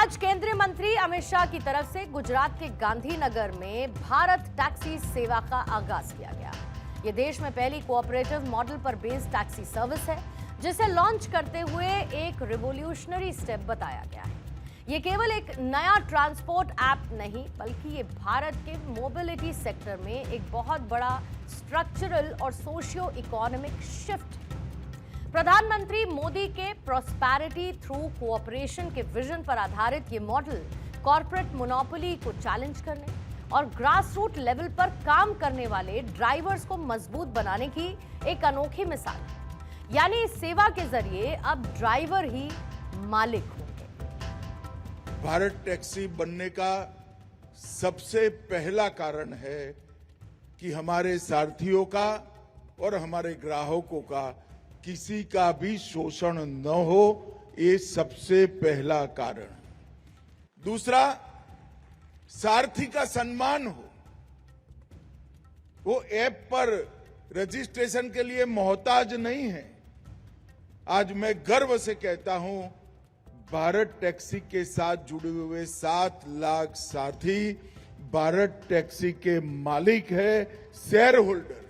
आज केंद्रीय मंत्री अमित शाह की तरफ से गुजरात के गांधीनगर में भारत टैक्सी सेवा का आगाज किया गया। ये देश में पहली कोऑपरेटिव मॉडल पर बेस्ड टैक्सी सर्विस है, जिसे लॉन्च करते हुए एक रिवॉल्यूशनरी स्टेप बताया गया है। ये केवल एक नया ट्रांसपोर्ट ऐप नहीं, बल्कि ये भारत के मोबिलिटी सेक्टर में एक बहुत बड़ा स्ट्रक्चरल और सोशियो इकोनॉमिक शिफ्ट है। प्रधानमंत्री मोदी के प्रॉस्पेरिटी थ्रू कोऑपरेशन के विजन पर आधारित ये मॉडल कॉर्पोरेट मोनोपोली को चैलेंज करने और ग्रास रूट लेवल पर काम करने वाले ड्राइवर्स को मजबूत बनाने की एक अनोखी मिसाल है। यानी इस सेवा के जरिए अब ड्राइवर ही मालिक होंगे। भारत टैक्सी बनने का सबसे पहला कारण है कि हमारे सारथियों का और हमारे ग्राहकों का किसी का भी शोषण न हो, ये सबसे पहला कारण। दूसरा, सारथी का सम्मान हो। वो ऐप पर रजिस्ट्रेशन के लिए मोहताज नहीं है। आज मैं गर्व से कहता हूं, भारत टैक्सी के साथ जुड़े हुए 7 लाख सारथी भारत टैक्सी के मालिक है, शेयर होल्डर।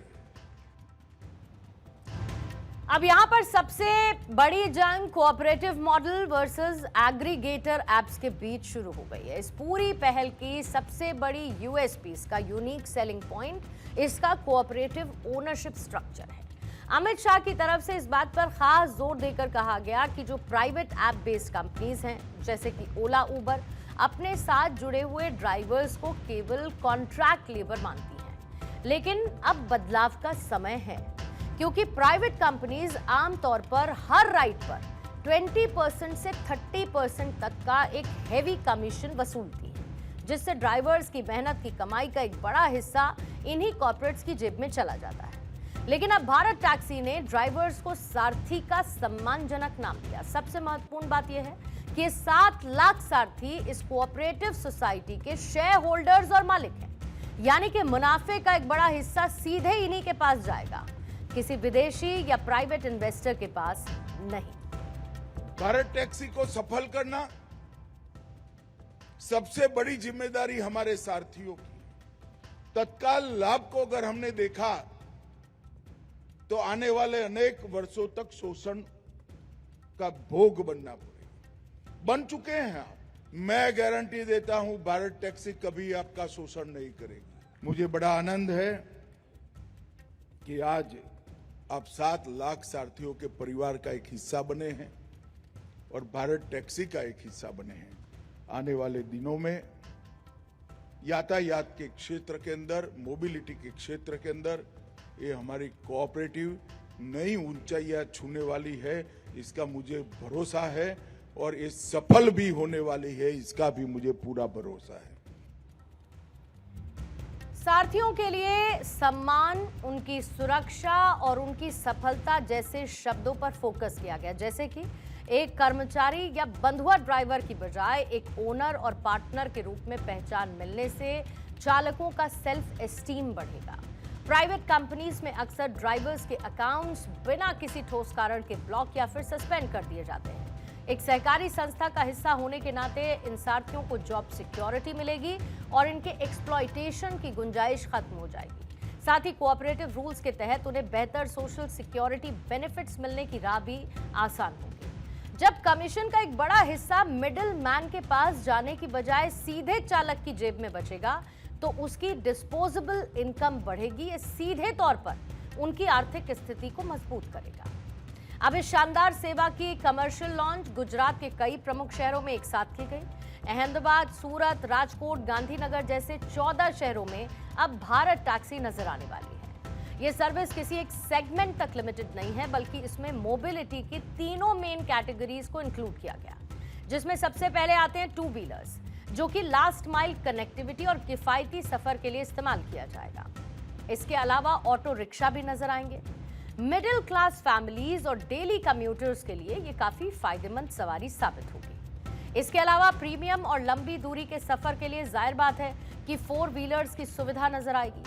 अब यहां पर सबसे बड़ी जंग cooperative model versus aggregator apps के बीच शुरू हो गई है। इस पूरी पहल की सबसे बड़ी यूएसपी, इसका यूनिक सेलिंग पॉइंट, इसका कोऑपरेटिव ओनरशिप स्ट्रक्चर है। अमित शाह की तरफ से इस बात पर खास जोर देकर कहा गया कि जो प्राइवेट ऐप बेस्ड कंपनीज हैं, जैसे कि ओला, उबर, अपने साथ जुड़े हुए ड्राइवर्स को केवल कॉन्ट्रैक्ट लेबर मानती हैं। लेकिन अब बदलाव का समय है, क्योंकि प्राइवेट कंपनीज आमतौर पर हर राइड पर 20% से 30% तक का एक हेवी कमीशन वसूलती है, जिससे ड्राइवर्स की मेहनत की कमाई का एक बड़ा हिस्सा इन्हीं कॉर्पोरेट्स की जेब में चला जाता है। लेकिन अब भारत टैक्सी ने ड्राइवर्स को सारथी का सम्मानजनक नाम दिया। सबसे महत्वपूर्ण बात यह है कि 7 लाख सारथी इस कोऑपरेटिव सोसाइटी के शेयर होल्डर्स और मालिक हैं, यानी कि मुनाफे का एक बड़ा हिस्सा सीधे इन्हीं के पास जाएगा, किसी विदेशी या प्राइवेट इन्वेस्टर के पास नहीं। भारत टैक्सी को सफल करना सबसे बड़ी जिम्मेदारी हमारे सारथियों की। तत्काल लाभ को अगर हमने देखा तो आने वाले अनेक वर्षों तक शोषण का भोग बनना पड़ेगा। बन चुके हैं आप। मैं गारंटी देता हूं, भारत टैक्सी कभी आपका शोषण नहीं करेगी। मुझे बड़ा आनंद है कि आज आप 7 लाख सारथियों के परिवार का एक हिस्सा बने हैं और भारत टैक्सी का एक हिस्सा बने हैं। आने वाले दिनों में यातायात के क्षेत्र के अंदर, मोबिलिटी के क्षेत्र के अंदर ये हमारी कोऑपरेटिव नई ऊंचाइयां छूने वाली है, इसका मुझे भरोसा है, और ये सफल भी होने वाली है, इसका भी मुझे पूरा भरोसा है। सारथियों के लिए सम्मान, उनकी सुरक्षा और उनकी सफलता जैसे शब्दों पर फोकस किया गया, जैसे कि एक कर्मचारी या बंधुआ ड्राइवर की बजाय एक ओनर और पार्टनर के रूप में पहचान मिलने से चालकों का सेल्फ एस्टीम बढ़ेगा। प्राइवेट कंपनीज में अक्सर ड्राइवर्स के अकाउंट्स बिना किसी ठोस कारण के ब्लॉक या फिर सस्पेंड कर दिए जाते हैं। एक सहकारी संस्था का हिस्सा होने के नाते इन सारथियों को जॉब सिक्योरिटी मिलेगी और इनके एक्सप्लॉयटेशन की गुंजाइश खत्म हो जाएगी। साथ ही कोऑपरेटिव रूल्स के तहत उन्हें बेहतर सोशल सिक्योरिटी बेनिफिट्स मिलने की राह भी आसान होगी। जब कमीशन का एक बड़ा हिस्सा मिडिल मैन के पास जाने की बजाय सीधे चालक की जेब में बचेगा, तो उसकी डिस्पोजेबल इनकम बढ़ेगी। ये सीधे तौर पर उनकी आर्थिक स्थिति को मजबूत करेगा। अब इस शानदार सेवा की कमर्शियल लॉन्च गुजरात के कई प्रमुख शहरों में एक साथ की गई। अहमदाबाद, सूरत, राजकोट, गांधीनगर जैसे 14 शहरों में अब भारत टैक्सी नजर आने वाली है। यह सर्विस किसी एक सेगमेंट तक लिमिटेड नहीं है, बल्कि इसमें मोबिलिटी की तीनों मेन कैटेगरीज को इंक्लूड किया गया, जिसमें सबसे पहले आते हैं 2 व्हीलर्स, जो कि लास्ट माइल कनेक्टिविटी और किफायती सफर के लिए इस्तेमाल किया जाएगा। इसके अलावा ऑटो रिक्शा भी नजर आएंगे। मिडिल क्लास फैमिलीज और डेली कम्यूटर्स के लिए ये काफी फायदेमंद सवारी साबित होगी। इसके अलावा प्रीमियम और लंबी दूरी के सफर के लिए जाहिर बात है कि 4 व्हीलर्स की सुविधा नजर आएगी।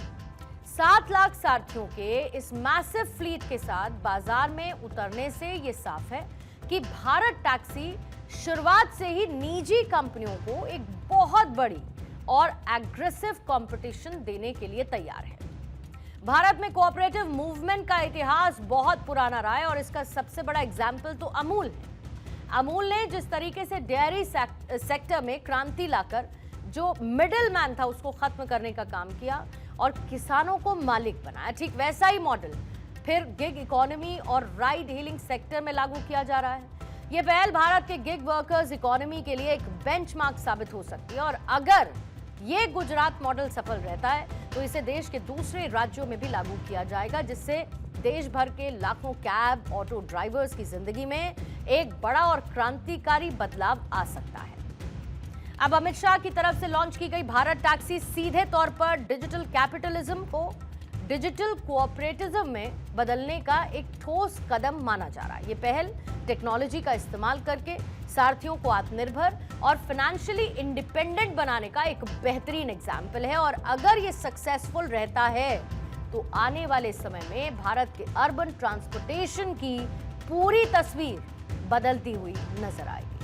7 लाख सारथियों के इस मैसिव फ्लीट के साथ बाजार में उतरने से ये साफ है कि भारत टैक्सी शुरुआत से ही निजी कंपनियों को एक बहुत बड़ी और एग्रेसिव कंपटीशन देने के लिए तैयार है। भारत में कोऑपरेटिव मूवमेंट का इतिहास बहुत पुराना रहा है और इसका सबसे बड़ा एग्जाम्पल तो अमूल है। अमूल ने जिस तरीके से डेयरी सेक्टर में क्रांति लाकर जो मिडिल मैन था उसको खत्म करने का काम किया और किसानों को मालिक बनाया, ठीक वैसा ही मॉडल फिर गिग इकोनॉमी और राइड हेलिंग सेक्टर में लागू किया जा रहा है। यह पहल भारत के गिग वर्कर्स इकोनॉमी के लिए एक बेंचमार्क साबित हो सकती है और अगर ये गुजरात मॉडल सफल रहता है तो इसे देश के दूसरे राज्यों में भी लागू किया जाएगा, जिससे देश भर के लाखों कैब ऑटो ड्राइवर्स की जिंदगी में एक बड़ा और क्रांतिकारी बदलाव आ सकता है। अब अमित शाह की तरफ से लॉन्च की गई भारत टैक्सी सीधे तौर पर डिजिटल कैपिटलिज्म को डिजिटल कोऑपरेटिज्म में बदलने का एक ठोस कदम माना जा रहा है। ये पहल टेक्नोलॉजी का इस्तेमाल करके सारथियों को आत्मनिर्भर और फाइनेंशियली इंडिपेंडेंट बनाने का एक बेहतरीन एग्जाम्पल है और अगर ये सक्सेसफुल रहता है तो आने वाले समय में भारत के अर्बन ट्रांसपोर्टेशन की पूरी तस्वीर बदलती हुई नजर आएगी।